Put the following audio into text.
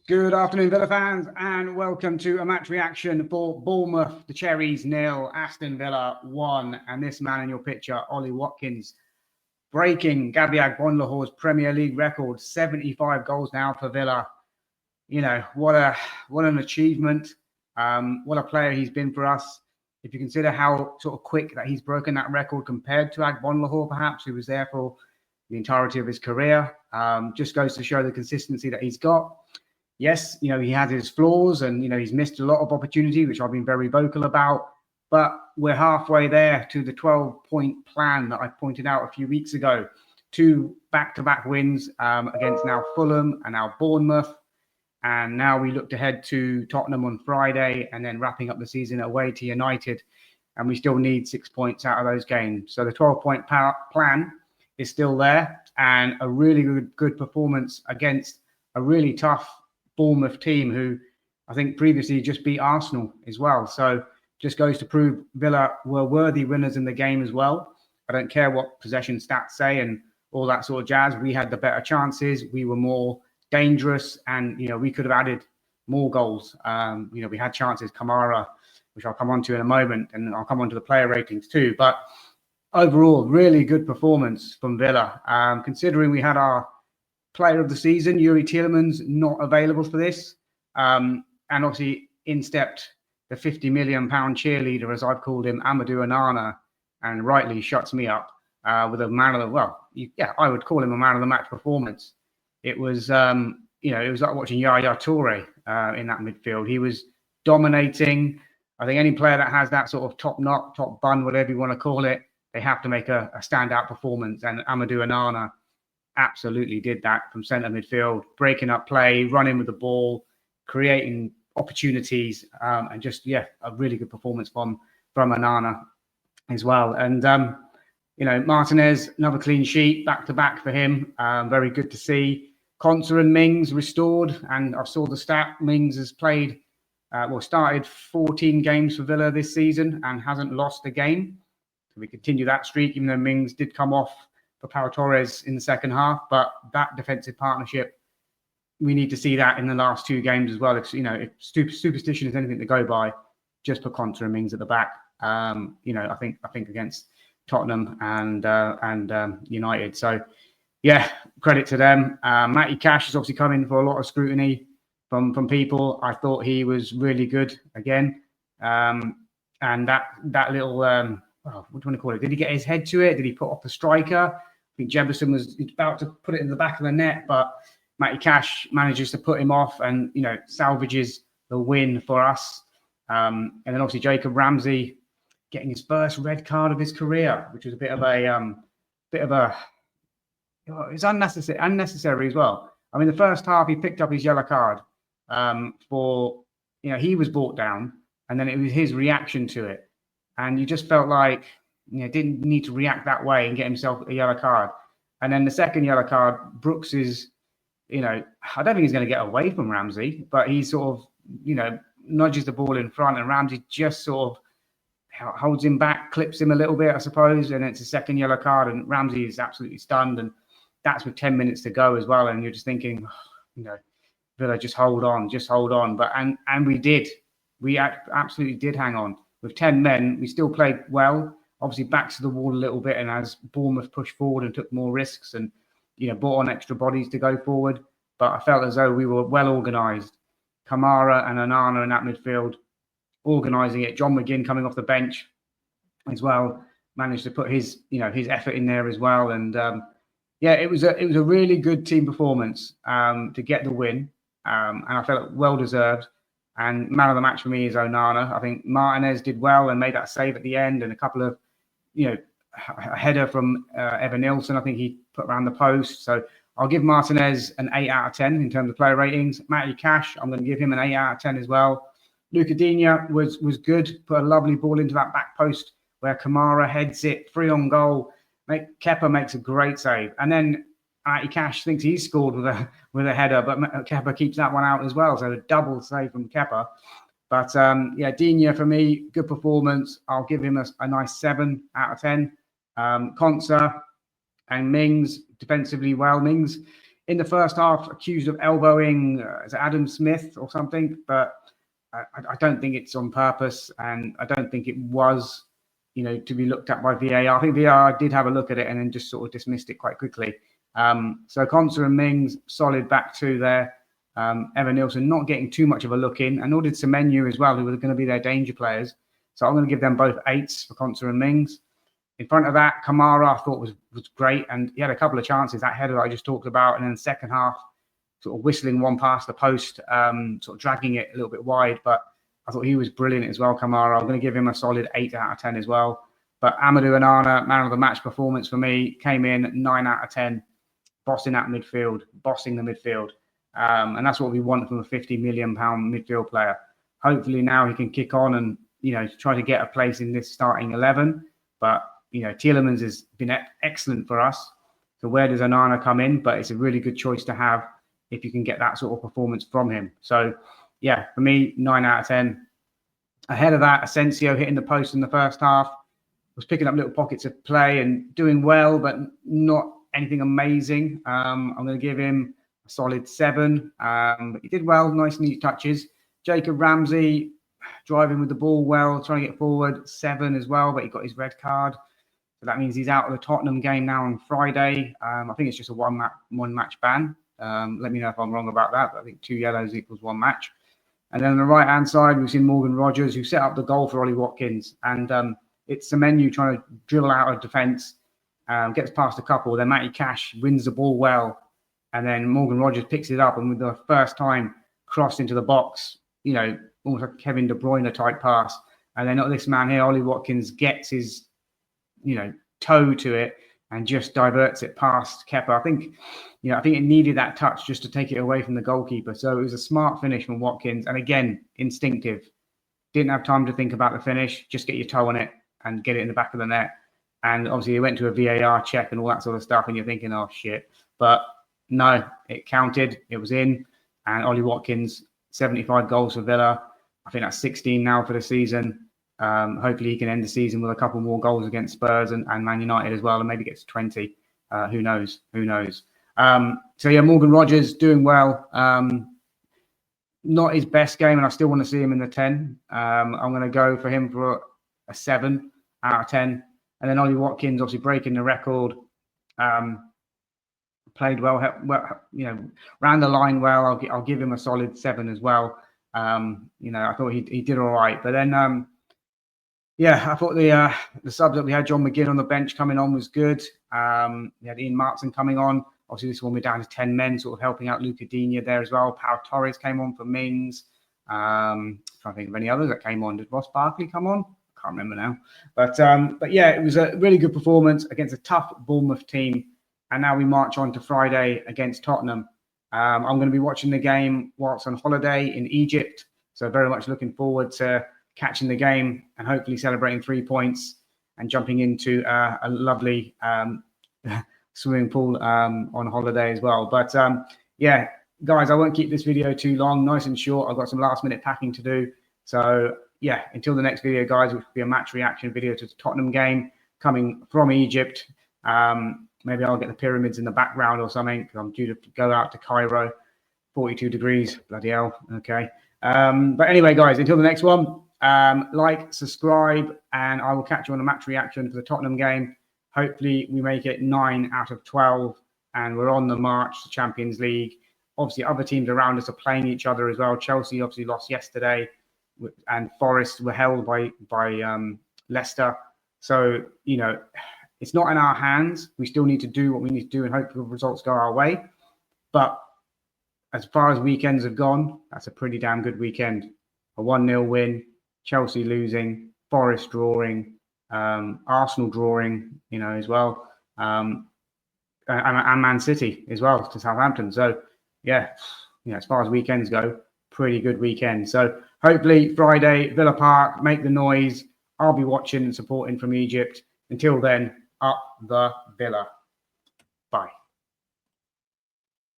Good afternoon, Villa fans, and welcome to a match reaction for Bournemouth. The Cherries 0, Aston Villa 1, and this man in your picture, Ollie Watkins, breaking Gabby Bonlahore's Premier League record, 75 goals now for Villa. You know, what an achievement. What a player he's been for us. If you consider how sort of quick that he's broken that record compared to Bonlahore, perhaps, who was there for the entirety of his career, just goes to show the consistency that he's got. Yes, you know, he has his flaws and, you know, he's missed a lot of opportunity, which I've been very vocal about. But we're halfway there to the 12-point plan that I pointed out a few weeks ago. 2 back-to-back wins against now Fulham and now Bournemouth. And now we look ahead to Tottenham on Friday and then wrapping up the season away to United. And we still need 6 points out of those games. So the 12-point plan is still there. And a really good performance against a really tough Bournemouth team who I think previously just beat Arsenal as well. So just goes to prove Villa were worthy winners in the game as well. I don't care what possession stats say and all that sort of jazz. We had the better chances. We were more dangerous and, you know, we could have added more goals. You know, we had chances, Kamara, which I'll come on to in a moment, and I'll come on to the player ratings too. But overall, really good performance from Villa. Considering we had our player of the season, Youri Tielemans, not available for this. And obviously in stepped the £50 million cheerleader, as I've called him, Amadou Onana, and rightly shuts me up with a man of the, I would call him a man of the match performance. It was, you know, it was like watching Yaya Toure in that midfield. He was dominating. I think any player that has that sort of top knot, top bun, whatever you want to call it, they have to make a standout performance. And Amadou Onana absolutely did that from centre midfield, breaking up play, running with the ball, creating opportunities, and just, a really good performance from Onana as well. And, you know, Martinez, another clean sheet, back-to-back for him. Very good to see. Konsa and Mings restored, and I saw the stat. Mings has played, started 14 games for Villa this season and hasn't lost a game. So we continue that streak, even though Mings did come off for Pau Torres in the second half. But that defensive partnership, we need to see that in the last 2 games as well. If, you know, if superstition is anything to go by, just put Konsa and Mings at the back. You know, I think against Tottenham and United. So, yeah, credit to them. Matty Cash has obviously come in for a lot of scrutiny from people. I thought he was really good again. And that little, what do you want to call it? Did he get his head to it? Did he put off the striker? I think Jefferson was about to put it in the back of the net, but Matty Cash manages to put him off and, you know, salvages the win for us. And then obviously Jacob Ramsey getting his first red card of his career, which was a bit of a, it's unnecessary as well. I mean, the first half he picked up his yellow card for, you know, he was brought down, and then it was his reaction to it. And you just felt like, you know, didn't need to react that way and get himself a yellow card. And then the second yellow card, Brooks is, you know, I don't think he's going to get away from Ramsey, but he sort of, you know, nudges the ball in front, and Ramsey just sort of holds him back, clips him a little bit, I suppose. And it's a second yellow card, and Ramsey is absolutely stunned. And that's with 10 minutes to go as well. And you're just thinking, you know, Villa, just hold on. But, and we did. We absolutely did hang on. With 10 men, we still played well, obviously back to the wall a little bit. And as Bournemouth pushed forward and took more risks and, you know, brought on extra bodies to go forward. But I felt as though we were well organised. Kamara and Onana in that midfield, organising it. John McGinn coming off the bench as well, managed to put his, you know, his effort in there as well. And it was a really good team performance to get the win. And I felt well deserved. And man of the match for me is Onana. I think Martinez did well and made that save at the end, and a couple of, you know, a header from Evan Nilsson, I think he put around the post. So I'll give Martinez an 8 out of 10 in terms of player ratings. Matty Cash, I'm going to give him an 8 out of 10 as well. Luca Digne was good, put a lovely ball into that back post where Kamara heads it, free on goal. Kepa makes a great save. And then Matty Cash thinks he's scored with a header, but Kepa keeps that one out as well. So a double save from Kepa. But Digne for me, good performance. I'll give him a nice 7 out of 10. Konsa and Mings defensively well. Mings, in the first half accused of elbowing is it Adam Smith or something, but I don't think it's on purpose, and I don't think it was, to be looked at by VAR. I think VAR did have a look at it and then just sort of dismissed it quite quickly. So Konsa and Mings, solid back two there. Evan Nilsson not getting too much of a look in, and nor did Semenyo as well, who were going to be their danger players. So I'm going to give them both 8s for Konsa and Mings. In front of that, Kamara I thought was great, and he had a couple of chances, that header that I just talked about, and then the second half, sort of whistling one past the post, sort of dragging it a little bit wide, but I thought he was brilliant as well, Kamara. I'm going to give him a solid 8 out of 10 as well. But Amadou Onana, man of the match performance for me, came in 9 out of 10, bossing the midfield. And that's what we want from a £50 million midfield player. Hopefully now he can kick on and, try to get a place in this starting 11. But, Tielemans has been excellent for us. So where does Onana come in? But it's a really good choice to have if you can get that sort of performance from him. So, yeah, for me, 9 out of 10. Ahead of that, Asensio hitting the post in the first half, was picking up little pockets of play and doing well, but not anything amazing. I'm going to give him a solid 7. But he did well, nice, neat touches. Jacob Ramsey, driving with the ball well, trying to get forward, 7 as well, but he got his red card. So that means he's out of the Tottenham game now on Friday. I think it's just a one match ban. Let me know if I'm wrong about that, but I think 2 yellows equals 1 match. And then on the right-hand side, we've seen Morgan Rogers, who set up the goal for Ollie Watkins. And it's Semenyo trying to dribble out of defence, gets past a couple. Then Matty Cash wins the ball well. And then Morgan Rogers picks it up and with the first time crossed into the box, almost like Kevin De Bruyne type pass. And then this man here, Ollie Watkins, gets his, toe to it and just diverts it past Kepa. I think it needed that touch just to take it away from the goalkeeper. So it was a smart finish from Watkins. And again, instinctive. Didn't have time to think about the finish. Just get your toe on it and get it in the back of the net. And obviously, he went to a VAR check and all that sort of stuff. And you're thinking, oh, shit. But no, it counted. It was in. And Ollie Watkins, 75 goals for Villa. I think that's 16 now for the season. Hopefully he can end the season with a couple more goals against Spurs and Man United as well, and maybe get to 20. Who knows? So yeah, Morgan Rogers doing well. Not his best game, and I still want to see him in the 10. I'm going to go for him for a 7 out of 10. And then Ollie Watkins, obviously breaking the record. Played well, ran the line well. I'll give him a solid 7 as well. I thought he did all right. But then, I thought the subs that we had, John McGinn on the bench coming on, was good. We had Ian Martin coming on. Obviously, this one we're down to 10 men, sort of helping out Luca Digne there as well. Pau Torres came on for Mings. Trying to think of any others that came on. Did Ross Barkley come on? I can't remember now. But yeah, it was a really good performance against a tough Bournemouth team. And now we march on to Friday against Tottenham. I'm going to be watching the game whilst on holiday in Egypt. So very much looking forward to catching the game and hopefully celebrating 3 points and jumping into a lovely swimming pool on holiday as well. But yeah, guys, I won't keep this video too long, nice and short. I've got some last minute packing to do. So yeah, until the next video, guys, which will be a match reaction video to the Tottenham game coming from Egypt. Maybe I'll get the pyramids in the background or something, because I'm due to go out to Cairo. 42 degrees, bloody hell. Okay. But anyway, guys, until the next one, like, subscribe, and I will catch you on a match reaction for the Tottenham game. Hopefully we make it 9 out of 12 and we're on the march to Champions League. Obviously, other teams around us are playing each other as well. Chelsea obviously lost yesterday, and Forest were held by Leicester. So, it's not in our hands. We still need to do what we need to do and hope the results go our way. But as far as weekends have gone, that's a pretty damn good weekend. A 1-0 win, Chelsea losing, Forest drawing, Arsenal drawing, as well, and Man City as well to Southampton. So, yeah, as far as weekends go, pretty good weekend. So hopefully Friday, Villa Park, make the noise. I'll be watching and supporting from Egypt. Until then, up the Villa. Bye.